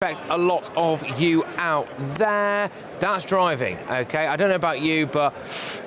A lot of you out there. That's driving, okay? I don't know about you, but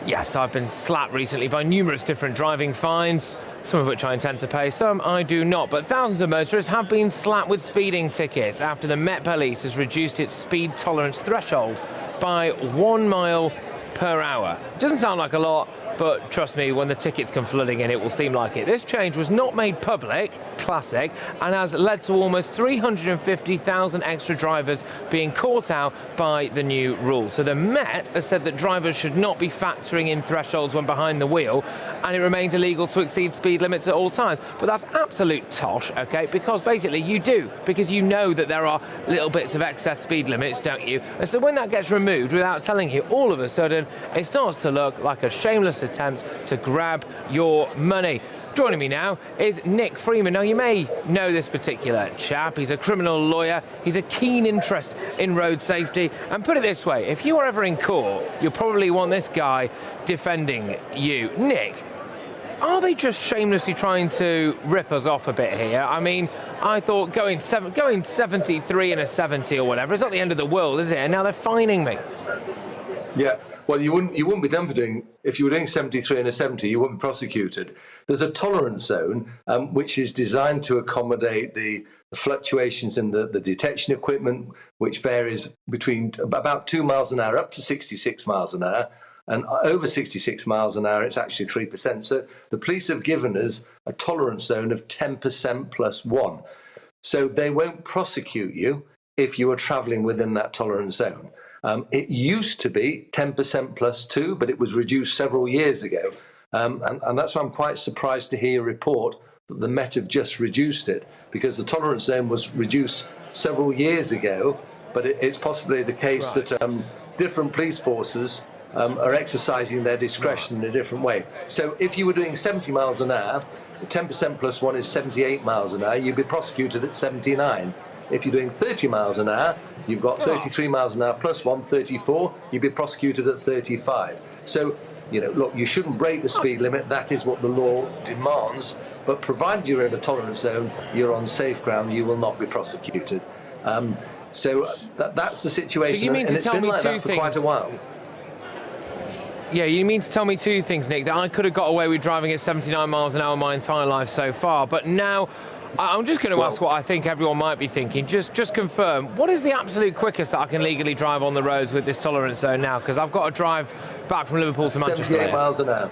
yes, I've been slapped recently by numerous different driving fines, some of which I intend to pay, some I do not. But thousands of motorists have been slapped with speeding tickets after the Met Police has reduced its speed tolerance threshold by 1 mile per hour. Doesn't sound like a lot, but trust me, when the tickets come flooding in, it will seem like it. This change was not made public, classic, and has led to almost 350,000 extra drivers being caught out by the new rule. So the Met has said that drivers should not be factoring in thresholds when behind the wheel, and it remains illegal to exceed speed limits at all times. But that's absolute tosh, okay? Because basically you do, because you know that there are little bits of excess speed limits, don't you? And so when that gets removed without telling you, all of a sudden, it starts to look like a shameless attempt to grab your money. Joining me now is Nick Freeman. Now, you may know this particular chap. He's a criminal lawyer. He's a keen interest in road safety. And put it this way, if you are ever in court, you'll probably want this guy defending you. Nick, are they just shamelessly trying to rip us off a bit here? I mean, I thought going 73 and a 70 or whatever, it's not the end of the world, is it? And now they're fining me. Yeah. Well, you wouldn't be done for doing, if you were doing 73 and a 70, you wouldn't be prosecuted. There's a tolerance zone which is designed to accommodate the fluctuations in the detection equipment, which varies between about 2 miles an hour up to 66 miles an hour. And over 66 miles an hour, it's actually 3%. So the police have given us a tolerance zone of 10% plus 1. So they won't prosecute you if you are travelling within that tolerance zone. It used to be 10% plus 2, but it was reduced several years ago. And that's why I'm quite surprised to hear your report that the Met have just reduced it, because the tolerance zone was reduced several years ago, but it's possibly the case that different police forces are exercising their discretion in a different way. So if you were doing 70 miles an hour, 10% plus 1 is 78 miles an hour, you'd be prosecuted at 79. If you're doing 30 miles an hour, you've got 33 miles an hour plus 1, 34, you'd be prosecuted at 35. So, look, you shouldn't break the speed limit. That is what the law demands. But provided you're in a tolerance zone, you're on safe ground, you will not be prosecuted. So that's the situation. So you mean and to it's tell been me like two that for things? quite a while. Yeah, you mean to tell me two things, Nick, that I could have got away with driving at 79 miles an hour my entire life so far, but now I'm just going to ask what I think everyone might be thinking. Just confirm, what is the absolute quickest that I can legally drive on the roads with this tolerance zone now? Because I've got to drive back from Liverpool to Manchester. 78 miles an hour.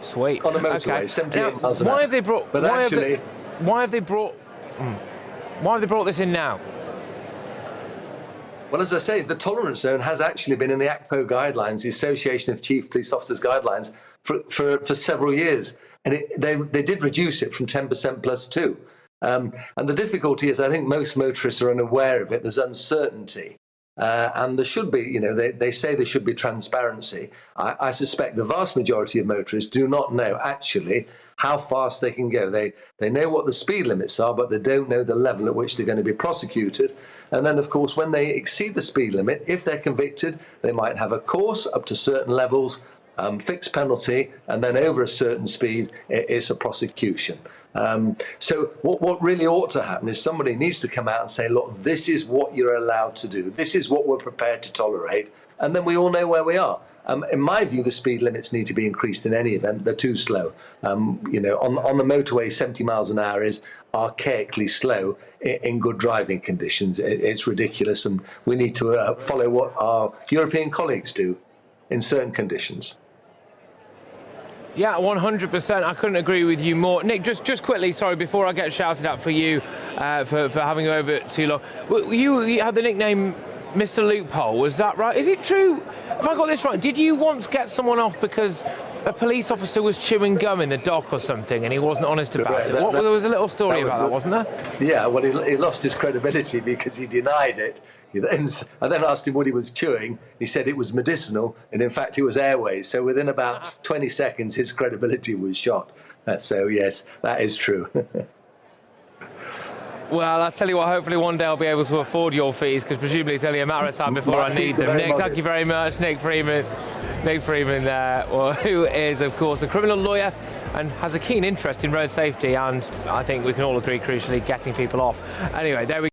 Sweet. On the motorway, okay. 78 now, miles an hour. Why have they brought? But why have they brought this in now? Well, as I say, the tolerance zone has actually been in the ACPO guidelines, the Association of Chief Police Officers guidelines, for several years. And they did reduce it from 10% plus 2. And the difficulty is, I think most motorists are unaware of it. There's uncertainty. And there should be, they say there should be transparency. I suspect the vast majority of motorists do not know actually how fast they can go. They know what the speed limits are, but they don't know the level at which they're going to be prosecuted. And then, of course, when they exceed the speed limit, if they're convicted, they might have a course up to certain levels, fixed penalty, and then over a certain speed, it's a prosecution. So what really ought to happen is somebody needs to come out and say, look, this is what you're allowed to do. This is what we're prepared to tolerate. And then we all know where we are. In my view, the speed limits need to be increased in any event. They're too slow. On the motorway, 70 miles an hour is archaically slow in good driving conditions. It's ridiculous, and we need to follow what our European colleagues do in certain conditions. Yeah, 100%. I couldn't agree with you more. Nick, just quickly, sorry, before I get shouted at for you, for having you over too long. You had the nickname Mr. Loophole, was that right? Is it true, if I got this right, did you once get someone off because a police officer was chewing gum in the dock or something and he wasn't honest about it? There was a little story about that, wasn't there? Yeah, well, he lost his credibility because he denied it. I then asked him what he was chewing. He said it was medicinal, and in fact it was airways. So within about 20 seconds, his credibility was shot. So yes, that is true. Well, I'll tell you what, hopefully one day I'll be able to afford your fees, because presumably it's only a matter of time before I need them. Nick, thank you very much. Nick Freeman, who is, of course, a criminal lawyer and has a keen interest in road safety, and I think we can all agree, crucially, getting people off. Anyway, there we go.